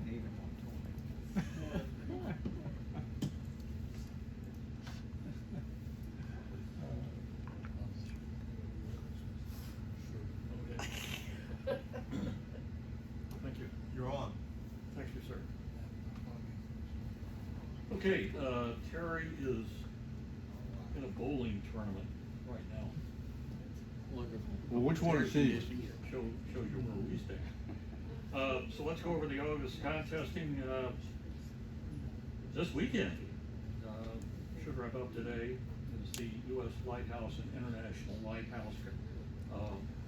didn't even want to. Thank you. You're on. Thank you, sir. Okay, Terry is in a bowling tournament right now. Well, which one is he? Show you where we stand. So let's go over the August contesting this weekend. Should wrap up today is the U.S. Lighthouse and International Lighthouse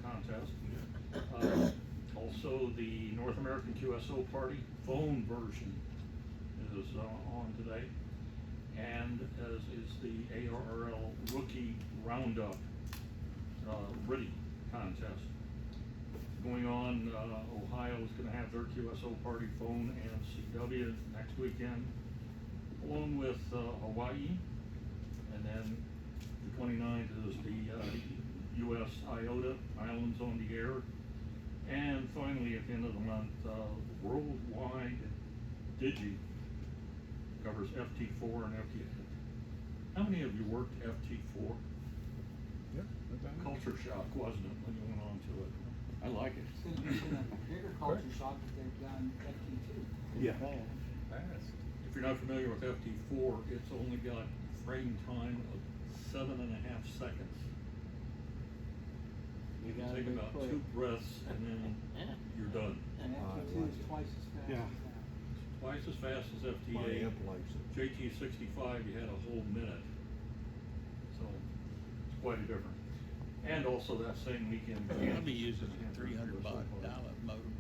contest. Also, the North American QSO Party phone version is on today, and as is the ARRL Rookie Roundup Ready contest. Going on, Ohio is going to have their QSO Party phone and CW next weekend, along with Hawaii, and then the 29th is the U.S. IOTA, Islands on the Air, and finally at the end of the month, Worldwide Digi covers FT4 and FT8. How many of you worked FT4? Yeah, not bad. Culture shock, wasn't it, when you went on to it? I like it. It's been a bigger culture shock that they've done FT2. Yeah. Fast. If you're not familiar with FT4, it's only got frame time of 7.5 seconds. You can take about 2 breaths and then you're done. And FT2 is twice as fast Yeah. as that. Twice as fast as My FT8. amp likes it. JT65, you had a whole minute. So it's quite a difference. And also that same weekend. I'll be using a 300 baud dial-up modem.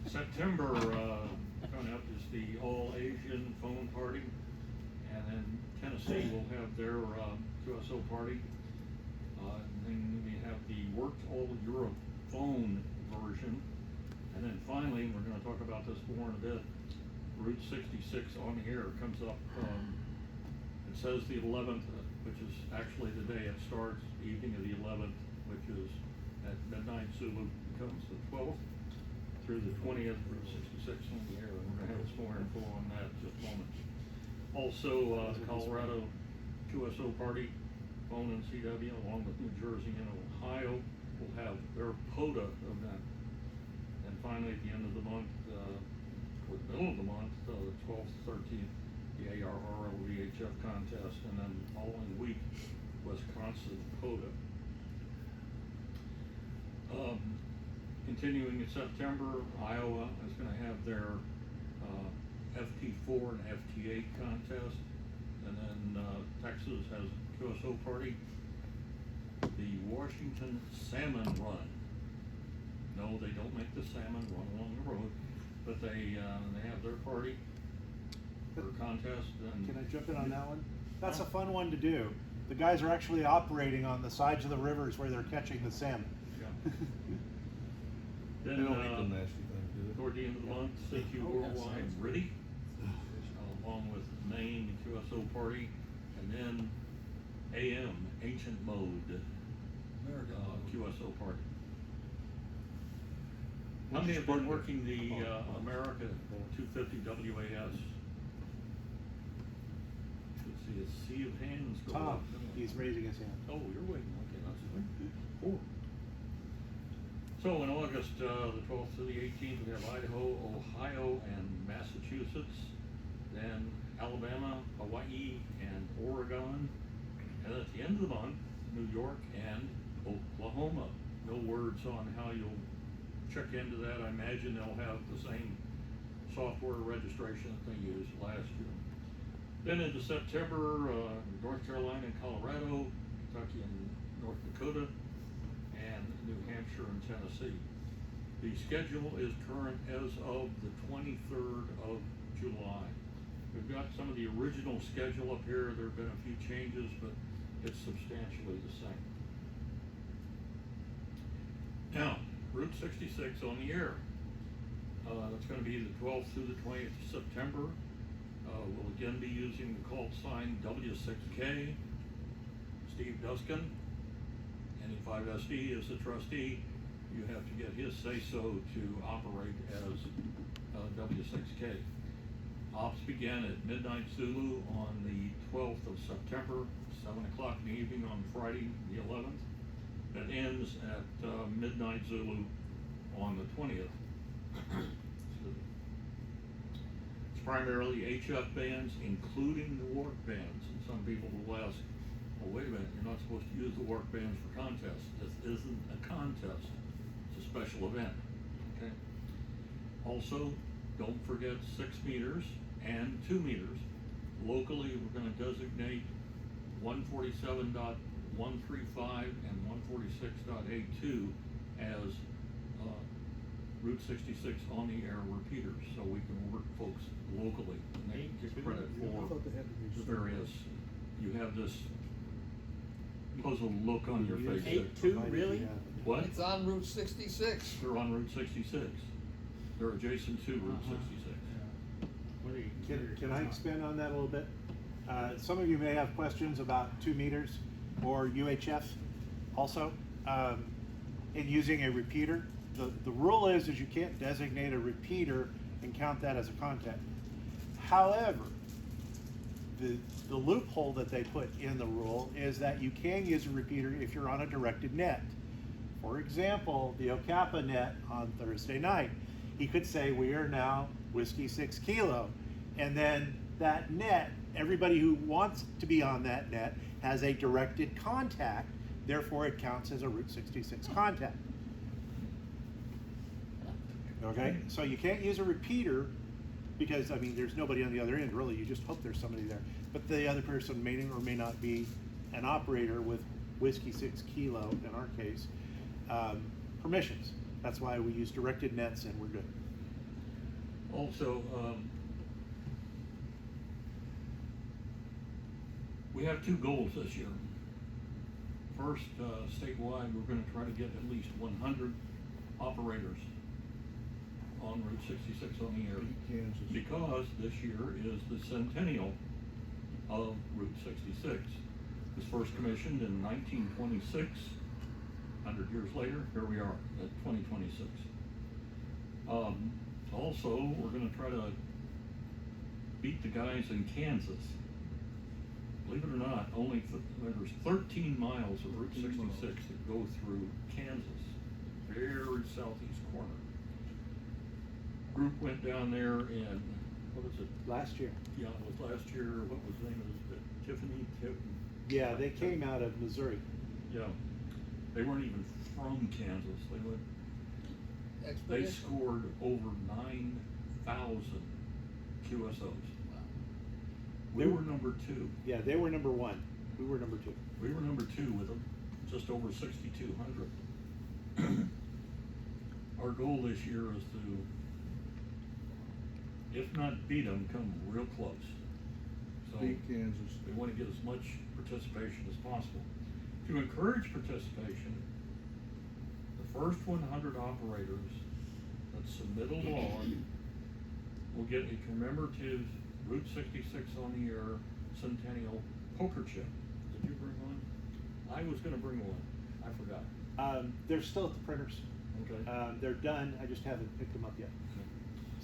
September coming up is the All Asian Phone Party, and then Tennessee will have their QSO party. And then we have the Worked All Europe phone version, and then finally we're going to talk about this more in a bit. Route 66 on the air comes up. It says the 11th, which is actually the day it starts, evening of the 11th, which is at midnight Zulu, becomes the 12th through the 20th, Route 66 on the air, and we're going to have some more info on that in just a moment. Also, the Colorado QSO Party, phone and CW, along with New Jersey and Ohio, will have their POTA event. And finally, at the end of the month, or the middle of the month, the 12th, 13th, the ARRL VHF contest, and then the following week, Wisconsin POTA. Continuing in September, Iowa is going to have their FT4 and FT8 contest, and then Texas has a QSO party. The Washington Salmon Run. No, they don't make the salmon run along the road, but they have their party or contest. And Can I jump in on that one? That's a fun one to do. The guys are actually operating on the sides of the rivers where they're catching the salmon. Yeah. They Then don't eat the nasty things, do they? toward the end of the month, CQ Worldwide Ready, along with Maine QSO party, and then AM Ancient Mode QSO party. How many have been working the America 250 WAS? Let's see, a sea of hands go Tom, up. he's raising his hand. Oh, you're waiting, okay, that's fine. 4. So in August, the 12th to the 18th, we have Idaho, Ohio, and Massachusetts, then Alabama, Hawaii, and Oregon, and at the end of the month, New York and Oklahoma. No words on how you'll check into that. I imagine they'll have the same software registration that they used last year. Then into September, North Carolina and Colorado, Kentucky and North Dakota, and New Hampshire and Tennessee. The schedule is current as of the 23rd of July. We've got some of the original schedule up here. There have been a few changes, but it's substantially the same. Now, Route 66 on the air. That's going to be the 12th through the 20th of September. We'll again be using the call sign W6K. Steve Duskin, NE5SD is the trustee. you have to get his say-so to operate as W6K. Ops began at midnight Zulu on the 12th of September, 7 o'clock in the evening on Friday, the 11th. That ends at midnight Zulu on the 20th. It's primarily HF bands, including the work bands. And some people will ask, well, wait a minute, you're not supposed to use the work bands for contests. This isn't a contest, it's a special event, okay? Also, don't forget 6 meters and 2 meters. Locally, we're gonna designate 147.135 and 146.82 as Route 66 on the air repeaters, so we can work folks locally and they can get credit for the various. You have this puzzled look on your face. 8-2, really? What? It's on Route 66. They're on Route 66. They're adjacent to Route 66. What do you Can I expand on that a little bit? Some of you may have questions about 2 meters or UHF also, in using a repeater. The rule is you can't designate a repeater and count that as a contact. However, the loophole that they put in the rule is that you can use a repeater if you're on a directed net. For example, the OCAPA net on Thursday night, he could say we are now Whiskey 6 Kilo, and then that net, everybody who wants to be on that net has a directed contact, therefore it counts as a Route 66 contact. Okay, so you can't use a repeater because, I mean, there's nobody on the other end, really. You just hope there's somebody there. But the other person may or may not be an operator with Whiskey 6 Kilo, in our case, permissions. That's why we use directed nets and we're good. Also, we have 2 goals this year. First, statewide, we're going to try to get at least 100 operators on Route 66 on the air, because this year is the centennial of Route 66. It was first commissioned in 1926. 100 years later, here we are at 2026. Also, we're going to try to beat the guys in Kansas. Believe it or not, there's 13 miles of Route 66 that go through Kansas, very southeast corner. Group went down there in, what was it? Last year. Yeah, it was last year. What was the name of it? Tiffany? Yeah, they came out of Missouri. Yeah. They weren't even from Kansas. They scored over 9,000 QSOs. Wow. We were number 2. Yeah, they were number 1. We were number 2. We were number 2 with them, just over 6,200. Our goal this year is to, if not beat them, come real close. So Beat Kansas. we want to get as much participation as possible. To encourage participation, the first 100 operators that submit a log will get a commemorative Route 66 on the air Centennial poker chip. Did you bring one? I was going to bring one. I forgot. They're still at the printers. Okay. They're done. I just haven't picked them up yet.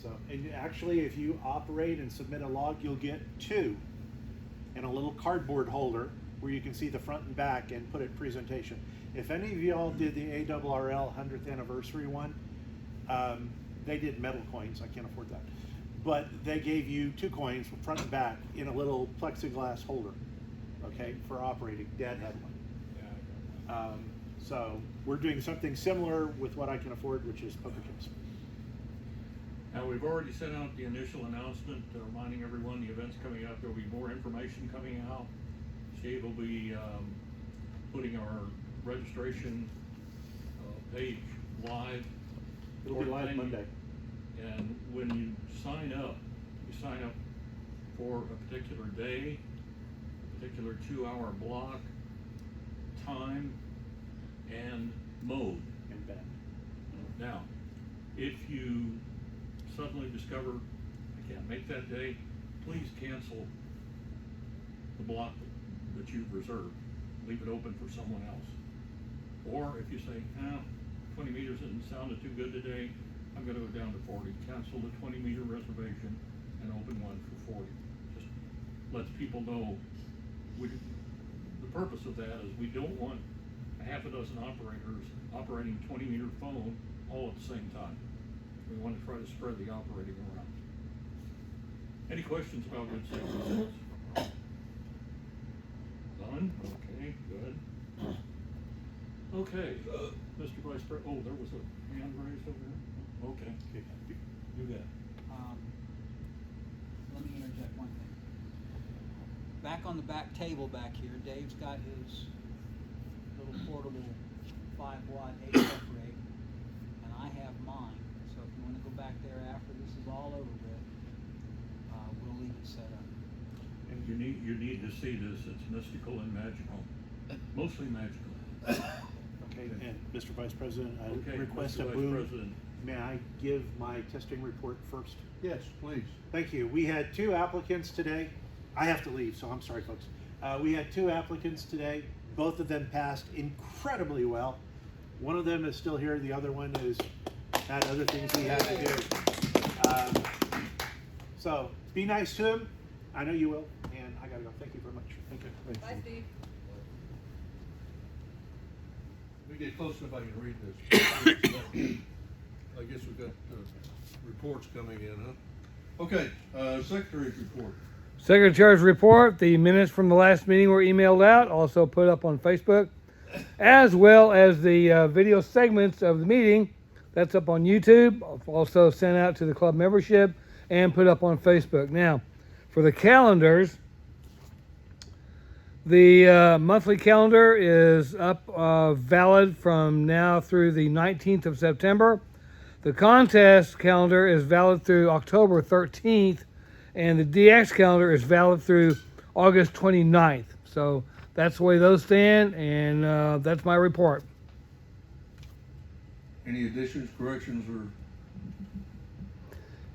So, and actually, if you operate and submit a log, you'll get 2 and a little cardboard holder where you can see the front and back and put it in presentation. If any of y'all did the ARRL 100th anniversary one, they did metal coins. I can't afford that. But they gave you 2 coins, front and back, in a little plexiglass holder, okay, for operating. Dad had one. So we're doing something similar with what I can afford, which is poker chips. Now, we've already sent out the initial announcement reminding everyone the event's coming up. There'll be more information coming out. Steve will be putting our registration page live. It'll be live Monday. And when you sign up for a particular day, a particular 2-hour block, time, and mode. And back. Now, if you suddenly discover I can't make that day, please cancel the block that you've reserved. Leave it open for someone else. Or if you say, 20 meters and sounded too good today, I'm gonna go down to 40, cancel the 20-meter reservation and open one for 40. Just lets people know, the purpose of that is we don't want a half a dozen operators operating 20-meter phone all at the same time. We want to try to spread the operating around. Any questions about Route 66? None? Okay, good. Okay, Mr. Vice President, oh, there was a hand raised over there? Okay. You got it. Let me interject one thing. Back on the back table back here, Dave's got his little portable 5-watt HF rig, and I have mine. So if you want to go back there after this is all over with, we'll leave it set up. And you need to see this, it's mystical and magical, mostly magical. Okay, and Mr. Vice President, I Okay, request Mr. a Vice boon. President. May I give my testing report first? Yes, please. Thank you. We had 2 applicants today. I have to leave, so I'm sorry, folks. We had 2 applicants today. Both of them passed incredibly well. One of them is still here. The other one had other things he had to do. So be nice to him. I know you will. And I gotta go. Thank you very much. Thank you. Bye, Steve. We get close enough, I can read this. I guess we've got reports coming in, huh? Okay, Secretary's report. Secretary's report, the minutes from the last meeting were emailed out, also put up on Facebook, as well as the video segments of the meeting. That's up on YouTube, also sent out to the club membership and put up on Facebook. Now, for the calendars, the monthly calendar is up, valid from now through the 19th of September. The contest calendar is valid through October 13th, and the DX calendar is valid through August 29th. So that's the way those stand, and that's my report. Any additions, corrections, or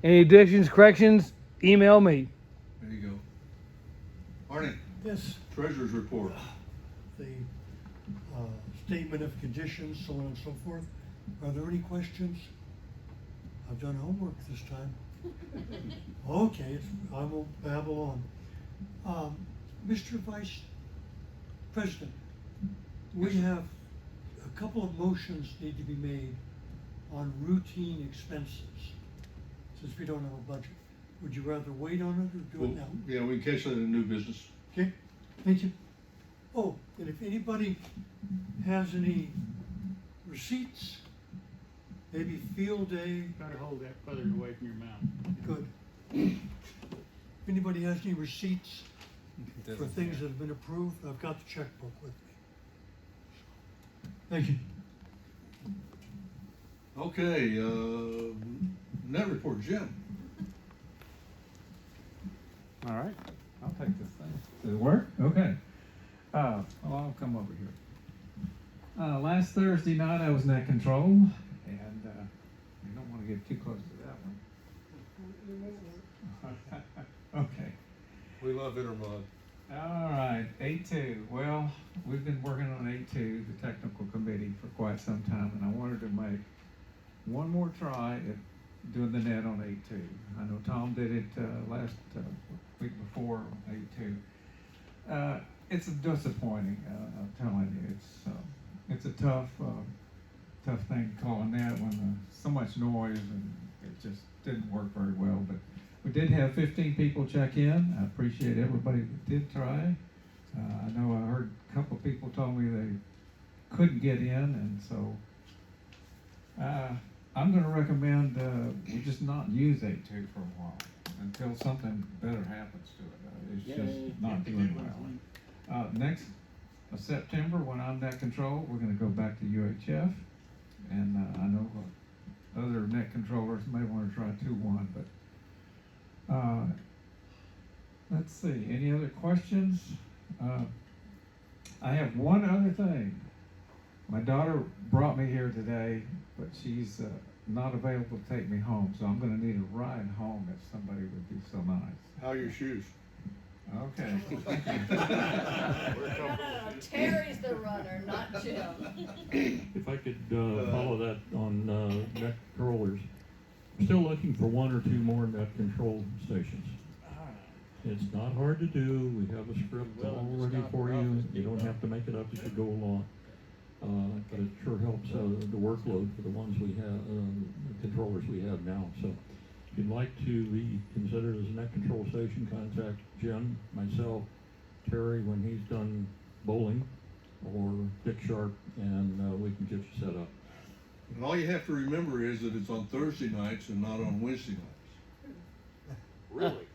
Any additions, corrections, email me. there you go. Arnie, Yes, Treasurer's report. the statement of conditions, so on and so forth. Are there any questions? I've done homework this time. Okay, I will babble on. Mr. Vice President, we have a couple of motions need to be made on routine expenses, since we don't have a budget. Would you rather wait on it or do it now? Yeah, we can catch that in new business. Okay, thank you. Oh, and if anybody has any receipts, maybe field day, Gotta hold that feather away from your mouth. good. If anybody has any receipts for things that have been approved, I've got the checkbook with me. Thank you. Okay, net report, Jim. All right, I'll take this thing. Does it work? Okay. I'll come over here. Last Thursday night I was net control, and you don't want to get too close to that one. Okay. We love Intermod. All right, 8.2. Well, we've been working on 8.2, the technical committee, for quite some time, and I wanted to make one more try at doing the net on 8.2. I know Tom did it last week before 8.2. It's disappointing. I'm telling you, it's a tough thing calling that when so much noise and it just didn't work very well. But we did have 15 people check in. I appreciate everybody that did try. I know I heard a couple of people told me they couldn't get in, and so I'm going to recommend we just not use 8.2 for a while until something better happens to it. It's just not doing well. Next September, when I'm net control, we're going to go back to UHF, and I know other net controllers may want to try 2.1, but let's see. Any other questions? I have one other thing. My daughter brought me here today, but she's not available to take me home, so I'm going to need a ride home if somebody would be so nice. How are your shoes? Okay. No, Terry's the runner, not Jim. If I could follow that on net controllers, I'm still looking for one or two more net control stations. It's not hard to do. We have a script all ready for you. You don't have to make it up as you go along. But it sure helps the workload for the ones we have, the controllers we have now. So if you'd like to be considered as a net control station, contact Jim, myself, Terry when he's done bowling, or Dick Sharp, and we can get you set up. And all you have to remember is that it's on Thursday nights and not on Wednesday nights. Really?